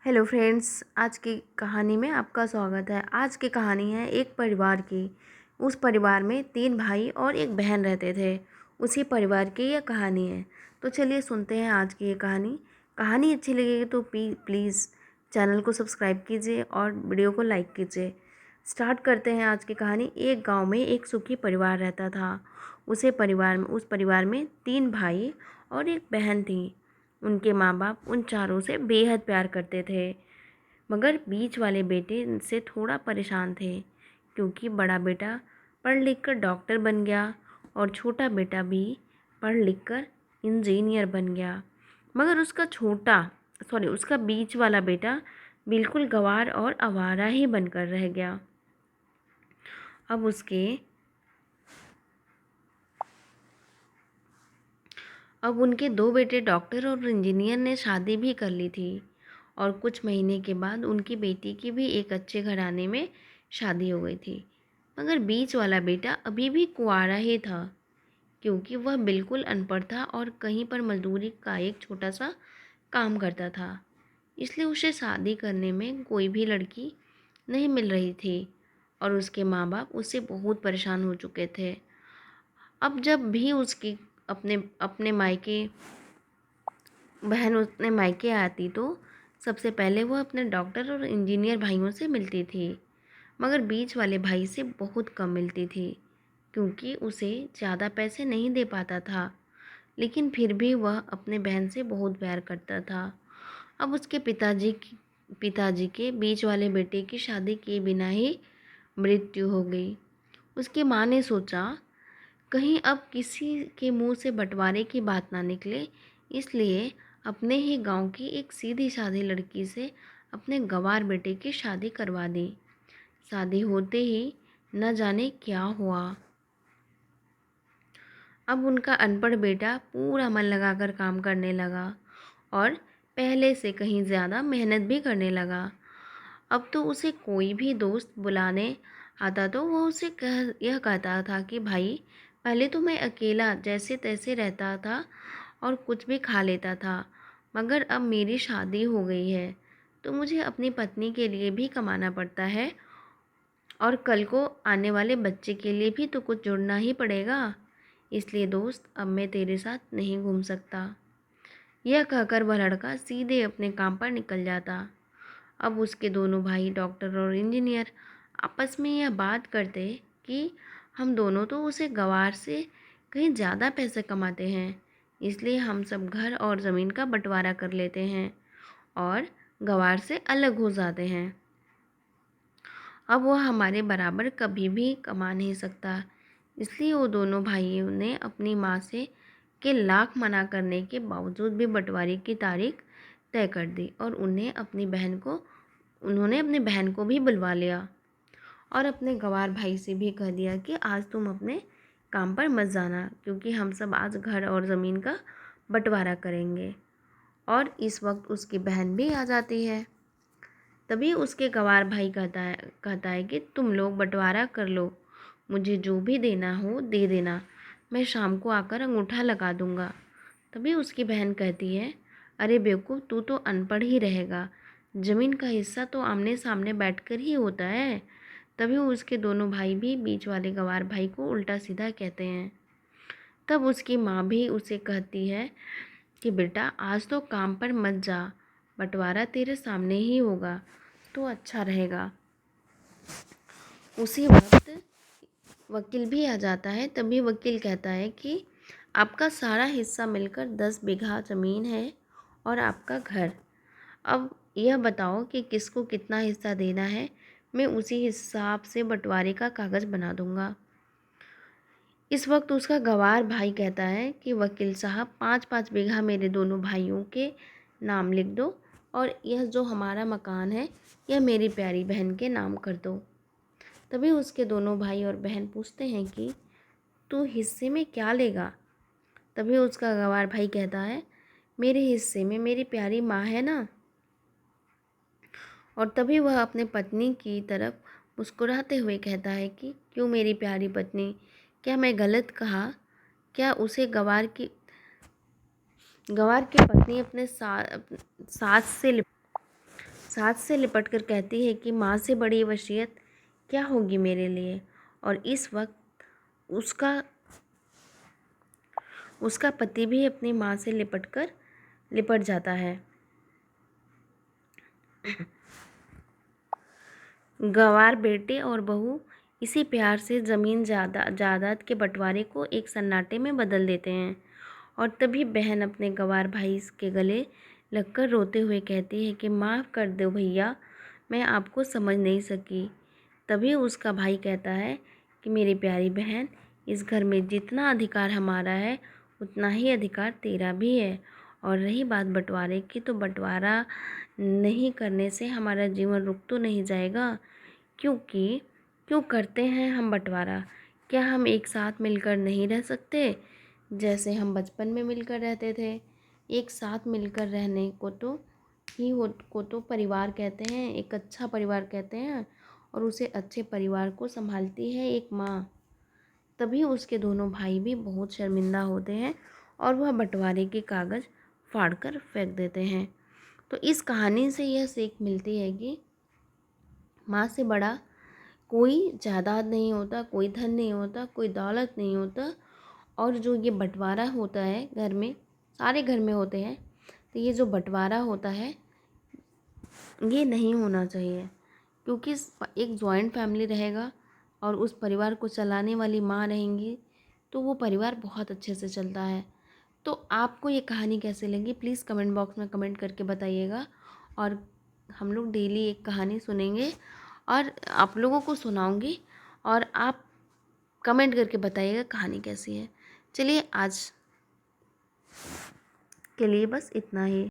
Hello friends, आज की कहानी में आपका स्वागत है। आज की कहानी है एक परिवार की। उस परिवार में 3 भाई और एक बहन रहते थे। उसी परिवार की यह कहानी है। तो चलिए सुनते हैं आज की ये कहानी। कहानी अच्छी लगेगी तो प्लीज़ चैनल को सब्सक्राइब कीजिए और वीडियो को लाइक कीजिए। स्टार्ट करते हैं आज की कहानी। एक गाँव में एक सुखी परिवार रहता था। उस परिवार में 3 भाई और एक बहन थी। उनके माँ बाप उन चारों से बेहद प्यार करते थे, मगर बीच वाले बेटे से थोड़ा परेशान थे, क्योंकि बड़ा बेटा पढ़ लिख कर डॉक्टर बन गया और छोटा बेटा भी पढ़ लिख कर इंजीनियर बन गया। मगर उसका बीच वाला बेटा बिल्कुल गंवार और आवारा ही बनकर रह गया। अब उसके अब उनके 2 बेटे डॉक्टर और इंजीनियर ने शादी भी कर ली थी और कुछ महीने के बाद उनकी बेटी की भी एक अच्छे घराने में शादी हो गई थी। मगर बीच वाला बेटा अभी भी कुंवारा ही था, क्योंकि वह बिल्कुल अनपढ़ था और कहीं पर मजदूरी का एक छोटा सा काम करता था। इसलिए उसे शादी करने में कोई भी लड़की नहीं मिल रही थी और उसके माँ बाप उससे बहुत परेशान हो चुके थे। अब जब भी उसकी अपने अपने मायके बहन अपने मायके आती तो सबसे पहले वह अपने डॉक्टर और इंजीनियर भाइयों से मिलती थी, मगर बीच वाले भाई से बहुत कम मिलती थी, क्योंकि उसे ज़्यादा पैसे नहीं दे पाता था। लेकिन फिर भी वह अपने बहन से बहुत प्यार करता था। अब उसके पिताजी के बीच वाले बेटे की शादी किए बिना ही मृत्यु हो गई। उसकी माँ ने सोचा, कहीं अब किसी के मुंह से बंटवारे की बात ना निकले, इसलिए अपने ही गांव की एक सीधी सादी लड़की से अपने गंवार बेटे की शादी करवा दी। शादी होते ही न जाने क्या हुआ। अब उनका अनपढ़ बेटा पूरा मन लगाकर काम करने लगा और पहले से कहीं ज़्यादा मेहनत भी करने लगा। अब तो उसे कोई भी दोस्त बुलाने आता तो वो यह कहता था कि भाई, पहले तो मैं अकेला जैसे तैसे रहता था और कुछ भी खा लेता था, मगर अब मेरी शादी हो गई है तो मुझे अपनी पत्नी के लिए भी कमाना पड़ता है और कल को आने वाले बच्चे के लिए भी तो कुछ जुड़ना ही पड़ेगा। इसलिए दोस्त, अब मैं तेरे साथ नहीं घूम सकता। यह कहकर वह लड़का सीधे अपने काम पर निकल जाता। अब उसके दोनों भाई डॉक्टर और इंजीनियर आपस में यह बात करते कि हम दोनों तो उसे गवार से कहीं ज़्यादा पैसे कमाते हैं, इसलिए हम सब घर और ज़मीन का बंटवारा कर लेते हैं और गवार से अलग हो जाते हैं। अब वह हमारे बराबर कभी भी कमा नहीं सकता। इसलिए वो दोनों भाइयों ने अपनी माँ से के लाख मना करने के बावजूद भी बंटवारे की तारीख तय कर दी और उन्होंने अपनी बहन को भी बुलवा लिया और अपने गंवार भाई से भी कह दिया कि आज तुम अपने काम पर मत जाना, क्योंकि हम सब आज घर और ज़मीन का बंटवारा करेंगे। और इस वक्त उसकी बहन भी आ जाती है। तभी उसके गंवार भाई कहता है कि तुम लोग बंटवारा कर लो, मुझे जो भी देना हो दे देना, मैं शाम को आकर अंगूठा लगा दूंगा। तभी उसकी बहन कहती है, अरे बेवकूफ़, तू तो अनपढ़ ही रहेगा, ज़मीन का हिस्सा तो आमने सामने बैठकर ही होता है। तभी उसके दोनों भाई भी बीच वाले गंवार भाई को उल्टा सीधा कहते हैं। तब उसकी माँ भी उसे कहती है कि बेटा, आज तो काम पर मत जा, बंटवारा तेरे सामने ही होगा तो अच्छा रहेगा। उसी वक्त वकील भी आ जाता है। तभी वकील कहता है कि आपका सारा हिस्सा मिलकर 10 बीघा ज़मीन है और आपका घर। अब यह बताओ कि किसको कितना हिस्सा देना है, मैं उसी हिसाब से बंटवारे का कागज़ बना दूंगा। इस वक्त उसका गंवार भाई कहता है कि वकील साहब, 5-5 बीघा मेरे दोनों भाइयों के नाम लिख दो और यह जो हमारा मकान है यह मेरी प्यारी बहन के नाम कर दो। तभी उसके दोनों भाई और बहन पूछते हैं कि तू हिस्से में क्या लेगा। तभी उसका गंवार भाई कहता है, मेरे हिस्से में मेरी प्यारी माँ है ना। और तभी वह अपने पत्नी की तरफ मुस्कुराते हुए कहता है कि क्यों मेरी प्यारी पत्नी, क्या मैं गलत कहा? क्या उसे गंवार की पत्नी अपने सास से साथ से लिपट कर कहती है कि माँ से बड़ी वसीयत क्या होगी मेरे लिए। और इस वक्त उसका उसका पति भी अपनी माँ से लिपट जाता है। गंवार बेटे और बहू इसी प्यार से ज़मीन जायदाद के बंटवारे को एक सन्नाटे में बदल देते हैं। और तभी बहन अपने गंवार भाई के गले लगकर रोते हुए कहती है कि माफ़ कर दो भैया, मैं आपको समझ नहीं सकी। तभी उसका भाई कहता है कि मेरी प्यारी बहन, इस घर में जितना अधिकार हमारा है उतना ही अधिकार तेरा भी है। और रही बात बंटवारे की, तो बंटवारा नहीं करने से हमारा जीवन रुक तो नहीं जाएगा, क्योंकि क्यों करते हैं हम बंटवारा? क्या हम एक साथ मिलकर नहीं रह सकते जैसे हम बचपन में मिलकर रहते थे? एक साथ मिलकर रहने को तो परिवार कहते हैं, एक अच्छा परिवार कहते हैं। और उसे अच्छे परिवार को संभालती है एक माँ। तभी उसके दोनों भाई भी बहुत शर्मिंदा होते हैं और वह बंटवारे के कागज़ फाड़कर फेंक देते हैं। तो इस कहानी से यह सीख मिलती है कि माँ से बड़ा कोई जायदाद नहीं होता, कोई धन नहीं होता, कोई दौलत नहीं होता। और जो ये बंटवारा होता है घर में, सारे घर में होते हैं, तो ये जो बंटवारा होता है ये नहीं होना चाहिए। क्योंकि एक जॉइंट फैमिली रहेगा और उस परिवार को चलाने वाली माँ रहेंगी, तो वो परिवार बहुत अच्छे से चलता है। तो आपको ये कहानी कैसे लगी, प्लीज़ कमेंट बॉक्स में कमेंट करके बताइएगा। और हम लोग डेली एक कहानी सुनेंगे और आप लोगों को सुनाऊंगी, और आप कमेंट करके बताइएगा कहानी कैसी है। चलिए, आज के लिए बस इतना ही।